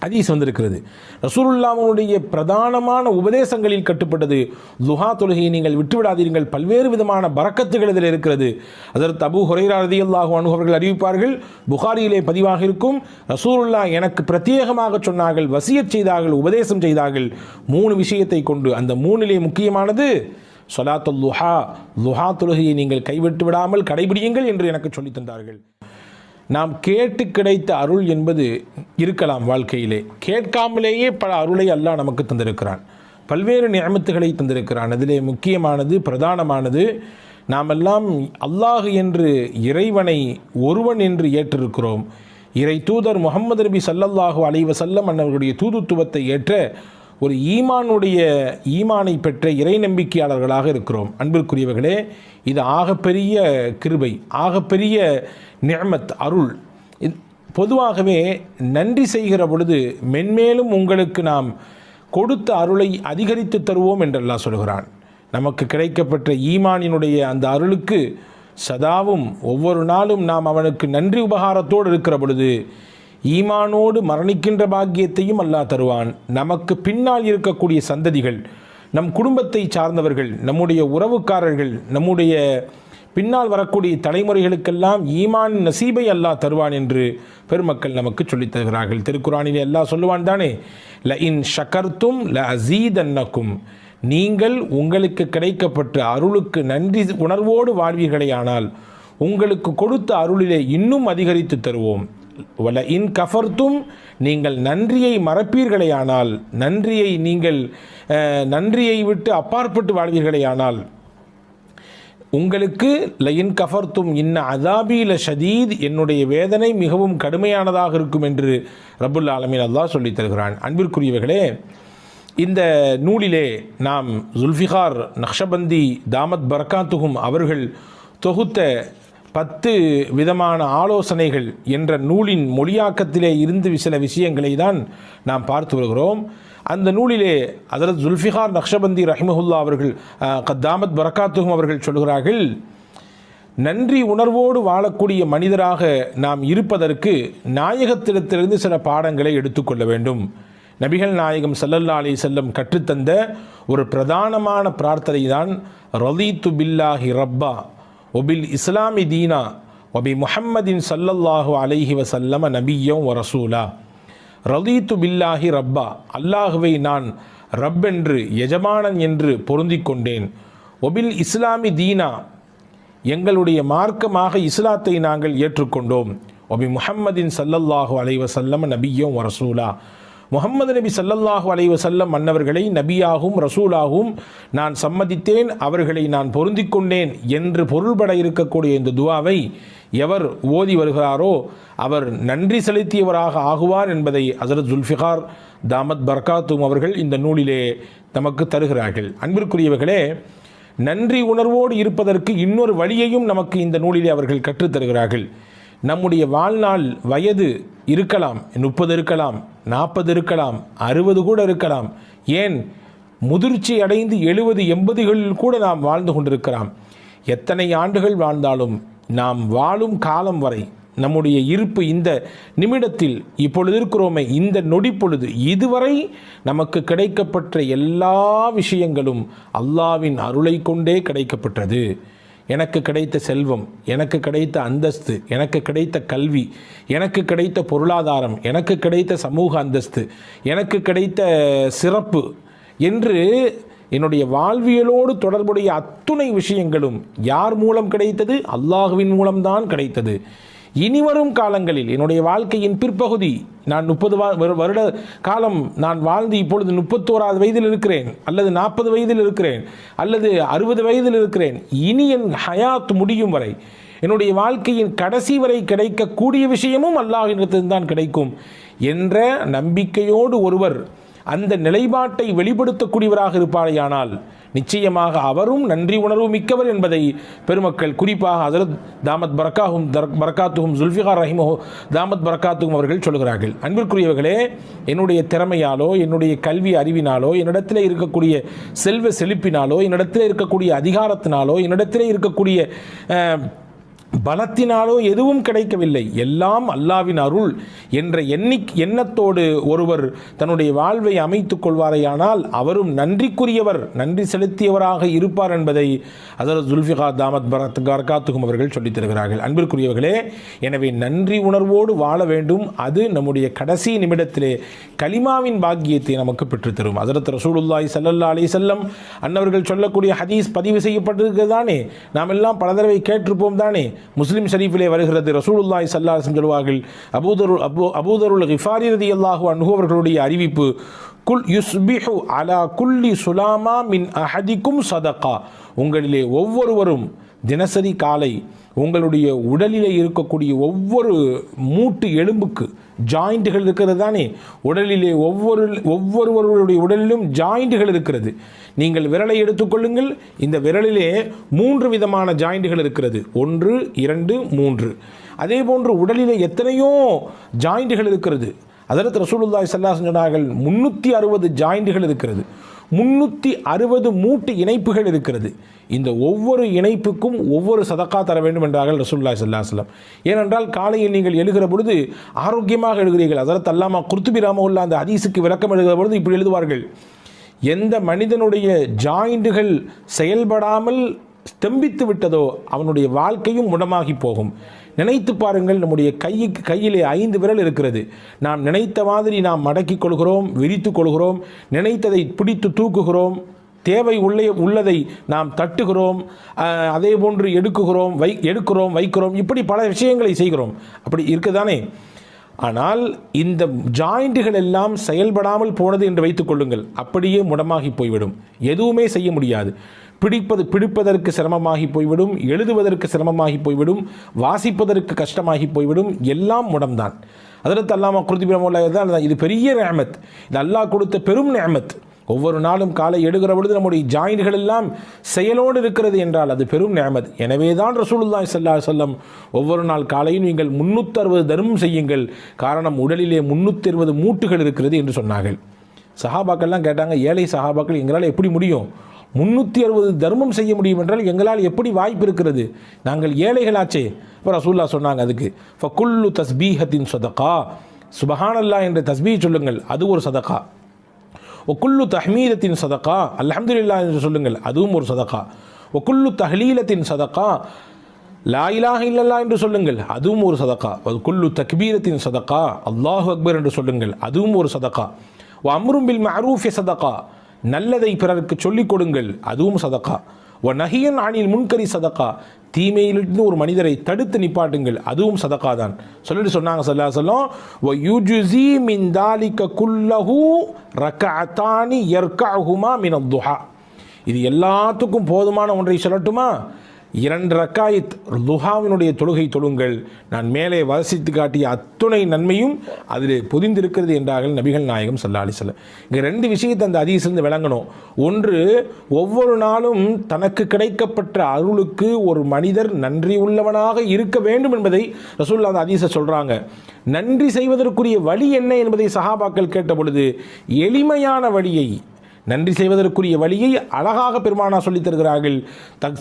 ஹதீஸ் வந்திருக்கிறது. ரசூலுல்லாஹ்வுடைய பிரதானமான உபதேசங்களில் கட்டுப்பட்டது துஹா தொழுகையை நீங்கள் விட்டுவிடாதீர்கள், பல்வேறு விதமான பரக்கத்துகள் இதில் இருக்கிறது. அதற்கு அபூ ஹுரைரா ரலியல்லாஹு அன்ஹு அவர்கள் அறிவிப்பார்கள், புகாரியிலே பதிவாக இருக்கும், ரசூலுல்லாஹ் எனக்கு பிரத்யேகமாக சொன்னார்கள், வசியத் செய்தார்கள், உபதேசம் செய்தார்கள் 3 விஷயத்தை கொண்டு. அந்த 3லே முக்கியமானது ஸலாத்துல் துஹா, துஹா தொழுகையை நீங்கள் கைவிட்டு விடாமல் கடைபிடியுங்கள் என்று எனக்கு சொல்லித் தந்தார்கள். நாம் கேட்டு கிடைத்த அருள் என்பது இருக்கலாம் வாழ்க்கையிலே. கேட்காமலேயே பல அருளை அல்லாஹ் நமக்கு தந்திருக்கிறான், பல்வேறு நிஅமத்துகளை தந்திருக்கிறான். அதிலே முக்கியமானது, பிரதானமானது, நாமெல்லாம் அல்லாஹ் என்று இறைவனை ஒருவன் என்று ஏற்றிருக்கிறோம். இறை தூதர் முஹம்மது நபி ஸல்லல்லாஹு அலைஹி வஸல்லம் அவர்களுடைய தூதுத்துவத்தை ஏற்ற ஒரு ஈமானை பெற்ற இறை நம்பிக்கையாளர்களாக இருக்கிறோம். அன்பிற்குரியவர்களே, இது ஆகப்பெரிய கிருபை, ஆகப்பெரிய நிஅமத், அருள். பொதுவாகவே நன்றி செய்கிற பொழுது மென்மேலும் உங்களுக்கு நாம் கொடுத்த அருளை அதிகரித்து தருவோம் என்று அல்லாஹ் சொல்கிறான். நமக்கு கிடைக்கப்பட்ட ஈமானினுடைய அந்த அருளுக்கு சதாவும் ஒவ்வொரு நாளும் நாம் அவனுக்கு நன்றி உபகாரத்தோடு இருக்கிற பொழுது ஈமானோடு மரணிக்கின்ற பாக்கியத்தையும் அல்லாஹ் தருவான். நமக்கு பின்னால் இருக்கக்கூடிய சந்ததிகள், நம் குடும்பத்தை சார்ந்தவர்கள், நம்முடைய உறவுக்காரர்கள், நம்முடைய பின்னால் வரக்கூடிய தலைமுறைகளுக்கெல்லாம் ஈமான் நசீபை அல்லாஹ் தருவான் என்று பெருமக்கள் நமக்கு சொல்லித் தருகிறார்கள். திருக்குரானிலே அல்லாஹ் சொல்லுவான் தானே, ல இன் ஷக்கர்த்தும் ல அஸீதன்னக்கும், நீங்கள் உங்களுக்கு கிடைக்கப்பட்ட அருளுக்கு நன்றி உணர்வோடு வாழ்வீர்களேயானால் உங்களுக்கு கொடுத்த அருளிலே இன்னும் அதிகரித்து தருவோம். வல இன் கஃபர்த்தும், நீங்கள் நன்றியை மறப்பீர்களேயானால், நன்றியை விட்டு அப்பாற்பட்டு வாழ்வீர்களேயானால் உங்களுக்கு லயின் கஃபர்த்தும் இன்ன அதாபி ல ஷதீத், என்னுடைய வேதனை மிகவும் கடுமையானதாக இருக்கும் என்று ரப்புல் ஆலமீன் அல்லாஹ் சொல்லித் தருகிறான். அன்பிற்குரியவர்களே, இந்த நூலிலே நாம் ஜுல்ஃபிகார் நக்ஷபந்தி தாமத் பரக்காத்துஹும் அவர்கள் தொகுத்த 10 விதமான ஆலோசனைகள் என்ற நூலின் மொழியாக்கத்திலே இருந்து சில விஷயங்களை தான் நாம் பார்த்து வருகிறோம். அந்த நூலிலே ஹஜ்ரத் ஜுல்ஃபிகார் நக்ஷபந்தி ரஹிமஹுல்லா அவர்கள், தாமத் பரக்காத்துஹும் அவர்கள் சொல்கிறார்கள், நன்றி உணர்வோடு வாழக்கூடிய மனிதராக நாம் இருப்பதற்கு நாயகத்திடத்திலிருந்து சில பாடங்களை எடுத்துக்கொள்ள வேண்டும். நபிகள் நாயகம் ஸல்லல்லாஹு அலைஹி வஸல்லம் கற்றுத்தந்த ஒரு பிரதானமான பிரார்த்தனை தான் ரலீத்து பில்லாஹி ரப்பா ஒபில் இஸ்லாமி தீனா ஒபி முஹம்மதின் ஸல்லல்லாஹு அலைஹி வஸல்லம் நபிய்யம் வ ரசூலா. ரலீத்து பில்லாஹி ரப்பா, அல்லாஹுவை நான் ரப் என்று, எஜமானன் என்று பொருந்திக் கொண்டேன். ஒபில் இஸ்லாமி தீனா, எங்களுடைய மார்க்கமாக இஸ்லாத்தை நாங்கள் ஏற்றுக்கொண்டோம். ஒபி முஹம்மதின் ஸல்லல்லாஹு அலைஹி வஸல்லம் நபிய்யம் வ ரசூலா, முஹம்மது நபி ஸல்லல்லாஹு அலைஹி வஸல்லம் மன்னவர்களை நபியாகவும் ரசூலாகவும் நான் சம்மதித்தேன், அவர்களை நான் பொருந்திக் கொண்டேன் என்று பொருள்பட இருக்கக்கூடிய இந்த துவாவை எவர் ஓதி வருகிறாரோ அவர் நன்றி செலுத்தியவராக ஆகுவார் என்பதை ஹஜ்ரத் ஜுல்ஃபிகார் தாமத் பரக்காத்துஹும் அவர்கள் இந்த நூலிலே நமக்கு தருகிறார்கள். அன்பிற்குரியவர்களே, நன்றி உணர்வோடு இருப்பதற்கு இன்னொரு வழியையும் நமக்கு இந்த நூலிலே அவர்கள் கற்றுத்தருகிறார்கள். நம்முடைய வாழ்நாள் வயது இருக்கலாம், 30 இருக்கலாம், 40 இருக்கலாம், 60 கூட இருக்கலாம், ஏன் முதிர்ச்சி அடைந்து 70, 80களில் கூட நாம் வாழ்ந்து கொண்டிருக்கலாம். எத்தனை ஆண்டுகள் வாழ்ந்தாலும் நாம் வாழும் காலம் வரை நம்முடைய இருப்பு இந்த நிமிடத்தில் இப்பொழுது இருக்கிறோமே, இந்த நொடி பொழுது இதுவரை நமக்கு கிடைக்கப்பட்ட எல்லா விஷயங்களும் அல்லாஹ்வின் அருளை கொண்டே கிடைக்கப்பட்டது. எனக்கு கிடைத்த செல்வம், எனக்கு கிடைத்த அந்தஸ்து, எனக்கு கிடைத்த கல்வி, எனக்கு கிடைத்த பொருளாதாரம், எனக்கு கிடைத்த சமூக அந்தஸ்து, எனக்கு கிடைத்த சிறப்பு என்று என்னுடைய வாழ்வியலோடு தொடர்புடைய அத்துணை விஷயங்களும் யார் மூலம் கிடைத்தது? அல்லாஹ்வின் மூலம்தான் கிடைத்தது. இனிவரும் காலங்களில் என்னுடைய வாழ்க்கையின் பிற்பகுதி, நான் 30 வருட காலம் நான் வாழ்ந்து இப்பொழுது 31வது வயதில் இருக்கிறேன், அல்லது 40 வயதில் இருக்கிறேன், அல்லது 60 வயதில் இருக்கிறேன். இனி என் ஹயாத் முடியும் வரை, என்னுடைய வாழ்க்கையின் கடைசி வரை கிடைக்கக்கூடிய விஷயமும் அல்லாஹ்விடத்தில் தான் கிடைக்கும் என்ற நம்பிக்கையோடு ஒருவர் அந்த நிலைப்பாட்டை வெளிப்படுத்தக்கூடியவராக இருப்பாரேயானால் நிச்சயமாக அவரும் நன்றி உணர்வு மிக்கவர் என்பதை பெருமக்கள், குறிப்பாக ஹஜ்ரத் தாமத் பரக்காத்துஹும் ஜுல்ஃபிகார் தாமத் பரக்காத்துஹும் அவர்கள் சொல்கிறார்கள். அன்பிற்குரியவர்களே, என்னுடைய திறமையாலோ, என்னுடைய கல்வி அறிவினாலோ, என்னிடத்தில் இருக்கக்கூடிய செல்வ செழிப்பினாலோ, என்னிடத்தில் இருக்கக்கூடிய அதிகாரத்தினாலோ, என்னிடத்தில் இருக்கக்கூடிய பலத்தினாலோ எதுவும் கிடைக்கவில்லை, எல்லாம் அல்லாவின் அருள் என்ற எண்ணத்தோடு ஒருவர் தன்னுடைய வாழ்வை அமைத்துக் கொள்வாரையானால் அவரும் நன்றிக்குரியவர், நன்றி செலுத்தியவராக இருப்பார் என்பதை ஹஜ்ரத் ஜுல்ஃபிகார் தாமத் பரகாத்துஹும் அவர்கள் சொல்லித் தருகிறார்கள். அன்பிற்குரியவர்களே, எனவே நன்றி உணர்வோடு வாழ வேண்டும். அது நம்முடைய கடைசி நிமிடத்திலே கலிமாவின் பாக்கியத்தை நமக்கு பெற்றுத்தரும். ஹஜ்ரத் ரசூலுல்லாஹி ஸல்லல்லாஹு அலைஹி வஸல்லம் அன்னவர்கள் சொல்லக்கூடிய ஹதீஸ் பதிவு செய்யப்பட்டிருக்கிறது தானே, நாம் எல்லாம் பல தடவை கேட்டிருப்போம் தானே. முஸ்லிம் ஷரீஃபிலே வருகிறது, ரசூலுல்லாஹி ஸல்லல்லாஹு அலைஹி வஸல்லம் சொல்வார்கள், அபூதருல் கிஃபாரி ரலியல்லாஹு அன்ஹு அவர்களுடைய அறிவிப்பு, குல் யுஸ்பிஹு அலா குல்லி சுலாமா மின் அஹதிக்கும் சதகா. உங்களிலே ஒவ்வொருவரும் தினசரி காலை உங்களுடைய உடலிலே இருக்கக்கூடிய ஒவ்வொரு மூட்டு எலும்புக்கு ஜாயிண்ட்டுகள் இருக்கிறது தானே, உடலிலே ஒவ்வொருவருடைய உடலிலும் ஜாயிண்ட்டுகள் இருக்கிறது. நீங்கள் விரலை எடுத்துக்கொள்ளுங்கள், இந்த விரலிலே 3 விதமான ஜாயிண்ட்டுகள் இருக்கிறது, 1 2 3. அதே போன்று உடலிலே எத்தனையோ ஜாயிண்ட்டுகள் இருக்கிறது. ஹஜ்ரத் ரசூலுல்லாஹி ஸல்லல்லாஹு அலைஹி வஸல்லம் சொன்னார்கள் 360 ஜாயிண்ட்டுகள் இருக்கிறது, 360 மூட்டு இணைப்புகள் இருக்கிறது. இந்த ஒவ்வொரு இணைப்புக்கும் ஒவ்வொரு சதக்கா தர வேண்டும் என்றார்கள் ரசூலுல்லாஹி ஸல்லல்லாஹு அலைஹி வஸல்லம். ஏனென்றால் காலையில் நீங்கள் எழுகிற பொழுது ஆரோக்கியமாக எழுகிறீர்கள். ஹஜ்ரத் அல்லாமா குர்துபி ரஹ்மத்துல்லாஹி அந்த ஹதீஸுக்கு விளக்கம் எழுதுகிற பொழுது இப்படி எழுதுவார்கள், எந்த மனிதனுடைய ஜாயிண்டுகள் செயல்படாமல் ஸ்தம்பித்து விட்டதோ அவனுடைய வாழ்க்கையும் முடமாகி போகும். நினைத்து பாருங்கள், நம்முடைய கையிலே 5 விரல் இருக்கிறது. நாம் நினைத்த மாதிரி நாம் மடக்கிக் கொள்கிறோம், விரித்து கொள்கிறோம், நினைத்ததை பிடித்து தூக்குகிறோம், தேவை உள்ளதை நாம் தட்டுகிறோம், அதே போன்று எடுக்கிறோம் வைக்கிறோம், இப்படி பல விஷயங்களை செய்கிறோம். அப்படி இருக்குதானே. ஆனால் இந்த ஜாயிண்ட்டுகள் எல்லாம் செயல்படாமல் போனது என்று வைத்துக் கொள்ளுங்கள், அப்படியே முடமாகி போய்விடும், எதுவுமே செய்ய முடியாது. பிடிப்பதற்கு சிரமமாகி போய்விடும், எழுதுவதற்கு சிரமமாகி போய்விடும், வாசிப்பதற்கு கஷ்டமாகி போய்விடும், எல்லாம் முடம்தான். ஹஜ்ரத் அல்லாமா குர்துபி ரஹ்மத்துல்லாஹி தான், இது பெரிய நிஅமத், இது அல்லாஹ் கொடுத்த பெரும் நிஅமத். ஒவ்வொரு நாளும் காலை எடுக்கிற பொழுது நம்முடைய ஜாயின்கள் எல்லாம் செயலோடு இருக்கிறது என்றால் அது பெரும் நிஅமத். எனவே தான் ரசூலுல்லாஹி ஸல்லல்லாஹு அலைஹி வஸல்லம் ஒவ்வொரு நாள் காலையும் நீங்கள் 360 தர்மம் செய்யுங்கள், காரணம் உடலிலே 360 மூட்டுகள் இருக்கிறது என்று சொன்னார்கள். சஹாபாக்கள்லாம் கேட்டாங்க, ஏழை சஹாபாக்கள் எங்களால் எப்படி முடியும், 360 தர்மம் செய்ய முடியும் என்றால் எங்களால் எப்படி வாய்ப்பு இருக்கிறது, நாங்கள் ஏழைகளாச்சே. இப்போ ரசூலுல்லாஹ் சொன்னாங்க, அதுக்கு ஃபகுல்லு தஸ்பீஹத்தின் சதகா, சுபஹானல்லாஹ் என்ற தஸ்பீஹ் சொல்லுங்கள், அது ஒரு சதகா. ஒக்குல்லு தஹ்மீதத்தின் சதகா, அல்ஹம்துலில்லாஹ் என்று சொல்லுங்கள், அதுவும் ஒரு சதகா. ஒக்குல்லு தஹ்லீலத்தின் சதகா, லா இலாஹ இல்லல்லாஹ் என்று சொல்லுங்கள், அதுவும் ஒரு சதகா. ஒக்குல்லு தக்பீரத்தின் சதகா, அல்லாஹு அக்பர் என்று சொல்லுங்கள், அதுவும் ஒரு சதகா. அம்ரும் பில் மஅரூஃப் சதகா, நல்லதை பிறருக்கு சொல்லிக் கொடுங்கள், அதுவும் சதகா. நஹியன் அனில் முன்கரி சதகா, தீமையிலிருந்து ஒரு மனிதரை தடுத்து நிப்பாட்டுங்கள், அதுவும் சதகா தான். சொல்லிட்டு சொன்னாங்க ஸல்லல்லாஹு அலைஹி வஸல்லம், வ யுஜ்ஸி மின் தாலிக குல்லஹு ரக்அத்தானி யர்கஉஹுமா மின் அத்-துஹா. இது எல்லாத்துக்கும் போதுமான ஒன்றை சொல்லட்டுமா, 2 ரக்காயத் துஹாவினுடைய தொழுகை தொழுங்கள், நான் மேலே வசித்து காட்டிய அத்துணை நன்மையும் அதில் பொதிந்திருக்கிறது என்றார்கள் நபிகள் நாயகம் ஸல்லல்லாஹு அலைஹி வஸல்லம். இங்கே 2 விஷயத்தை அந்த ஹதீஸிலிருந்து விளங்கணும். ஒன்று, ஒவ்வொரு நாளும் தனக்கு கிடைக்கப்பட்ட அருளுக்கு ஒரு மனிதர் நன்றி உள்ளவனாக இருக்க வேண்டும் என்பதை ரசூலுல்லாஹ் அந்த ஹதீஸை சொல்கிறாங்க. நன்றி செய்வதற்குரிய வழி என்ன என்பதை சஹாபாக்கள் கேட்ட பொழுது எளிமையான வழியை, நன்றி செய்வதற்குரிய வழியை அழகாக பெருமானா சொல்லித் தருகிறார்கள்.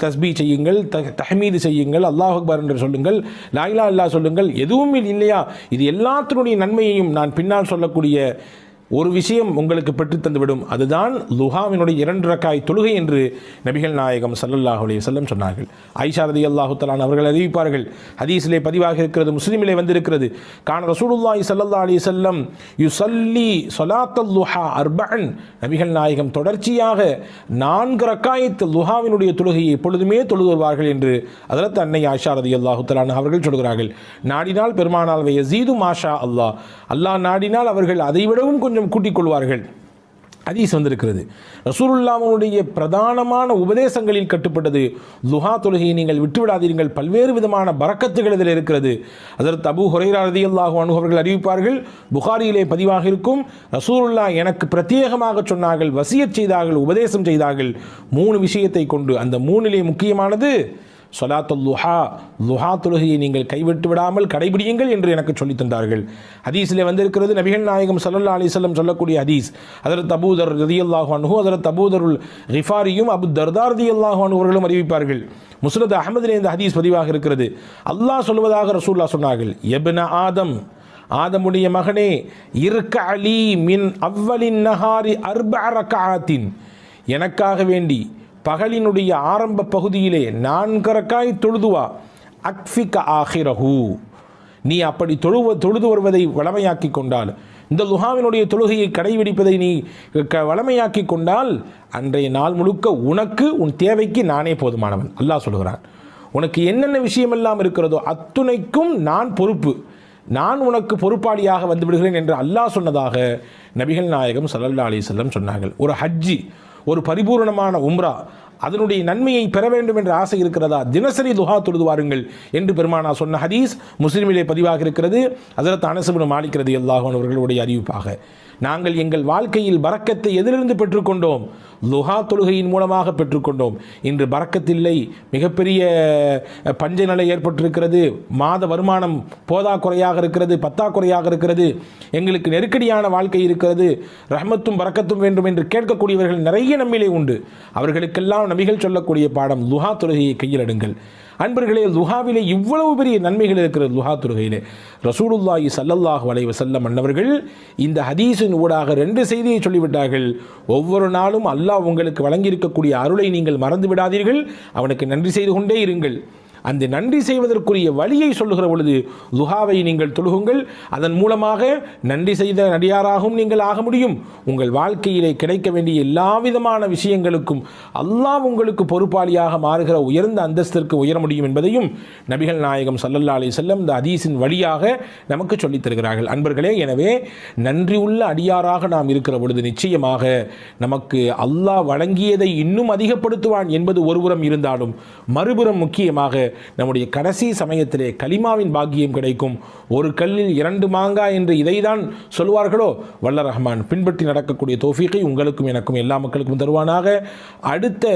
தஸ்பீ செய்யுங்கள், தஹ்மீது செய்யுங்கள், அல்லாஹ் அக்பர் என்று சொல்லுங்கள், லா இலாஹ இல்லல்லாஹ் சொல்லுங்கள், எதுவும் இல்லையா, இது எல்லாத்தினுடைய நன்மையையும் நான் பின்னால் சொல்லக்கூடிய ஒரு விஷயம் உங்களுக்கு பெற்று தந்துவிடும், அதுதான் லுஹாவினுடைய 2 ரக்காய் தொழுகை என்று நபிகள் நாயகம் ஸல்லல்லாஹு அலைஹி வஸல்லம் சொன்னார்கள். ஆயிஷா ரலியல்லாஹு தஆலா அவர்கள் அறிவிப்பார்கள், ஹதீஸிலே பதிவாக இருக்கிறது, முஸ்லிமிலே வந்திருக்கிறது, கான ரசூலுல்லாஹி ஸல்லல்லாஹு அலைஹி வஸல்லம் யுஸல்லி ஸலாத்தல் லுஹா அர்பஅன், நபிகள் நாயகம் தொடர்ச்சியாக 4 ரக்காயத் லுஹாவினுடைய தொழுகையை எப்பொழுதுமே தொழுது வருவார்கள் என்று ஹஜ்ரத் அன்னை ஆயிஷா ரலியல்லாஹு தஆலா அவர்கள் சொல்கிறார்கள். நாடினால் பெருமானால் யஸீது மாஷா அல்லாஹ், அல்லாஹ் நாடினால் அவர்கள் அதைவிடவும் கொஞ்சம் கூட்டிக் கொள்வார்கள். ஹதீஸ் வந்திருக்கிறது. ரசூலுல்லாஹ்வுடைய பிரதானமான உபதேசங்களில் கட்டுப்பட்டது லுஹா தொழுகையை நீங்கள் விட்டுவிடாதீர்கள், பல்வேறு விதமான பரக்கத்துகள் இதில் இருக்கிறது. ஹஜ்ரத் அபூ ஹுரைரா ரலியல்லாஹு அன்ஹு அவர்கள் அறிவிப்பார்கள், புகாரியிலே பதிவாக இருக்கும், ரசூலுல்லாஹ் எனக்கு பிரத்யேகமாக சொன்னார்கள், வசியத் செய்தார்கள், உபதேசம் செய்தார்கள் 3 விஷயத்தை கொண்டு. அந்த 3லே முக்கியமானது சொலாத்துல் லுஹா, லுஹா தொழுகையை நீங்கள் கைவிட்டு விடாமல் கடைபிடியுங்கள் என்று எனக்கு சொல்லித் தந்தார்கள். ஹதீஸில் வந்திருக்கிறது, நபிகள் நாயகம் ஸல்லல்லாஹு அலைஹி வஸல்லம் சொல்லக்கூடிய ஹதீஸ். ஹஜ்ரத் அபூதர் ரலியல்லாஹு அன்ஹு, ஹஜ்ரத் அபூதருல் கிஃபாரியும் அபு தர்தா ரலியல்லாஹு அன்ஹு அவர்களும் அறிவிப்பார்கள். முஸ்னத் அஹ்மதிலே இந்த ஹதீஸ் பதிவாக இருக்கிறது. அல்லாஹ் சொல்வதாக ரசூலுல்லாஹ் சொன்னார்கள், இப்ன ஆதம், ஆதமுடைய மகனே, இர்க அலி மின் அவ்வலின் நஹாரி அர்பஅ ரக்அத்தின், எனக்காக வேண்டி பகலினுடைய ஆரம்ப பகுதியிலே 4 ரக்காய் தொழுதுவா, அக்ஃபிக ஆஹிரஹு, நீ அப்படி தொழுது வருவதை வளமையாக்கி கொண்டால், இந்த லுஹாவினுடைய தொழுகையை கடைபிடிப்பதை நீ வளமையாக்கி கொண்டால், அன்றைய நாள் முழுக்க உனக்கு உன் தேவைக்கு நானே போதுமானவன். அல்லாஹ் சொல்கிறான், உனக்கு என்னென்ன விஷயமெல்லாம் இருக்கிறதோ அத்துணைக்கும் நான் பொறுப்பு, நான் உனக்கு பொறுப்பாளியாக வந்து விடுகிறேன் என்று அல்லாஹ் சொன்னதாக நபிகள் நாயகம் ஸல்லல்லாஹு அலைஹி வஸல்லம் சொன்னார்கள். ஒரு ஹஜ்ஜி, ஒரு பரிபூர்ணமான உம்ரா, அதனுடைய நன்மையை பெற வேண்டும் என்ற ஆசை இருக்கிறதா, தினசரி துஹா தொழுது வாருங்கள் என்று பெருமானா சொன்ன ஹதீஸ் முஸ்லிமிலே பதிவாக இருக்கிறது. ஹஜ்ரத் அனஸ் இப்னு மாலிக் ரலியல்லாஹு அன்ஹு அவர்களுடைய அறிவிப்பாக, நாங்கள் எங்கள் வாழ்க்கையில் பரக்கத்தை எதிலிருந்து பெற்றுக்கொண்டோம்? லுஹா தொழுகையின் மூலமாக பெற்றுக்கொண்டோம். இன்று பரக்கத்தில்லை, மிகப்பெரிய பஞ்ச நிலை ஏற்பட்டிருக்கிறது, மாத வருமானம் போதாக்குறையாக இருக்கிறது, பத்தாக்குறையாக இருக்கிறது, எங்களுக்கு நெருக்கடியான வாழ்க்கை இருக்கிறது, ரஹ்மத்தும் பரக்கத்தும் வேண்டும் என்று கேட்கக்கூடியவர்கள் நிறைய நம்மிலே உண்டு. அவர்களுக்கெல்லாம் நபிகள் சொல்லக்கூடிய பாடம், லுஹா தொழுகையை கையில் எடுங்கள். அன்பர்களே, லுஹாவிலே இவ்வளவு பெரிய நன்மைகள் இருக்கிறது. லுஹா தொழுகையிலே ரசூலுல்லாஹி ஸல்லல்லாஹு அலைஹி வஸல்லம் அன்னவர்கள் இந்த ஹதீஸின் ஊடாக 2 செய்தியை சொல்லிவிட்டார்கள். ஒவ்வொரு நாளும் அல்லாஹ் உங்களுக்கு வழங்கியிருக்கக்கூடிய அருளை நீங்கள் மறந்து விடாதீர்கள், அவனுக்கு நன்றி செய்து கொண்டே இருங்கள். அந்த நன்றி செய்வதற்குரிய வழியை சொல்லுகிற பொழுது லுஹாவை நீங்கள் தொழுகுங்கள். அதன் மூலமாக நன்றி செய்த நடிகாராகவும் நீங்கள் ஆக முடியும். உங்கள் வாழ்க்கையிலே கிடைக்க வேண்டிய எல்லா விதமான விஷயங்களுக்கும் அல்லாஹ் உங்களுக்கு பொறுப்பாளியாக மாறுகிற உயர்ந்த அந்தஸ்திற்கு உயர முடியும் என்பதையும் நபிகள் நாயகம் ஸல்லல்லாஹு அலைஹி வஸல்லம் இந்த ஹதீஸின் வழியாக நமக்கு சொல்லித் தருகிறார்கள். அன்பர்களே, எனவே நன்றி உள்ள அடியாராக நாம் இருக்கிற பொழுது நிச்சயமாக நமக்கு அல்லாஹ் வழங்கியதை இன்னும் அதிகப்படுத்துவான் என்பது ஒருபுறம் இருந்தாலும், மறுபுறம் முக்கியமாக நம்முடைய கடைசி சமயத்திலே கலிமாவின் பாக்கியம் கிடைக்கும். ஒரு கல்லில் 2 மாங்காய் என்று இதைதான் சொல்வார்களோ, வல்ல ரஹ்மான் பின்பற்றி நடக்கக்கூடிய தௌஃபீகை உங்களுக்கும் எனக்கும் எல்லா மக்களுக்கும் தருவானாக. அடுத்த